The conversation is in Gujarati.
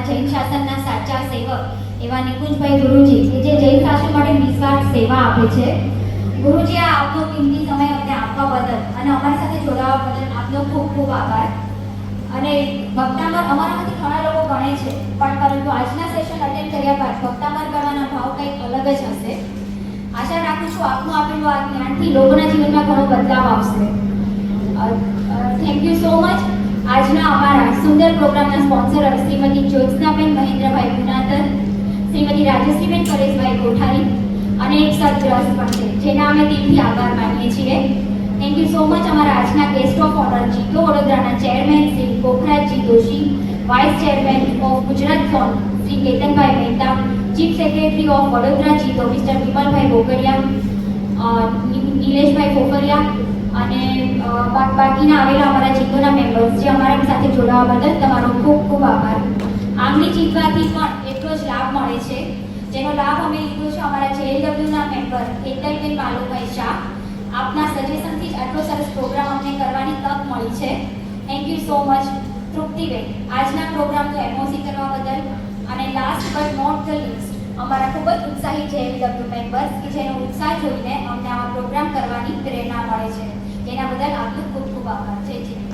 જૈન શાસનના સાચા સેવક એવા નિકુંજભાઈ ગુરુજી કે જે જૈન શાસન માટે નિસ્વાર્થ સેવા આપે છે. ગુરુજી, આપનો કિંમતી સમય અમને આપવા બદલ અને અમારી સાથે જોડાવા બદલ આપનો ખૂબ ખૂબ આભાર. અને ભક્તામર અમારામાંથી ઘણા લોકો ગણે છે, પણ પરંતુ આજના સેશન અટેન્ડ કર્યા બાદ ભક્તામર કરવાના ભાવ કંઈક અલગ જ હશે. આશા રાખું છું આપનું આપેલું આ જ્ઞાનથી લોકોના જીવનમાં ઘણો બદલાવ આવશે. Thank you so much. આજના અમારા સુંદર પ્રોગ્રામના સ્પોન્સર શ્રીમતી જ્યોત્સનાબેન મહેન્દ્રભાઈ ગુનાતર, શ્રીમતી રાજશ્રીબેન પરેશભાઈ કોઠારી અને એક સદગ્રસ્ત પણ છે, જેના અમે દિલથી આભાર માનીએ છીએ. Thank you so much. અમારા આજના ગેસ્ટ ઓફ ઓનર જીતો વડોદરાના chairman Shri Pokhrajji Joshi, vice chairman of Gujarat zone Shri Ketanbhai Mehta, chief secretary of Vadodara JITO mister Vimalbhai Bokariya, Nileshbhai Pokhariya અને બાકીના આવેલા અમારા જીતોના મેમ્બર્સ જે અમારા સાથે જોડાવા બદલ તમારો ખૂબ ખૂબ આભાર. આમની જીતવાથી પણ એટલો જ લાભ મળે છે, જેનો લાભ અમે લીધો છે અમારા JLW-ના મેમ્બર હેતલબેન માલુભાઈ શાહ. આપના સજેશનથી જ આટલો સરસ પ્રોગ્રામ અમને કરવાની તક મળી છે. Thank you so much. Triptiben, આજના પ્રોગ્રામનું MOC કરવા બદલ. અને last but not the least, અમારા ખૂબ જ ઉત્સાહી JLW મેમ્બર્સ કે જેનો ઉત્સાહ જોઈને અમને આવા પ્રોગ્રામ કરવાની પ્રેરણા મળે છે, જેના બદલ આપનો ખૂબ ખૂબ આભાર. જય શ્રી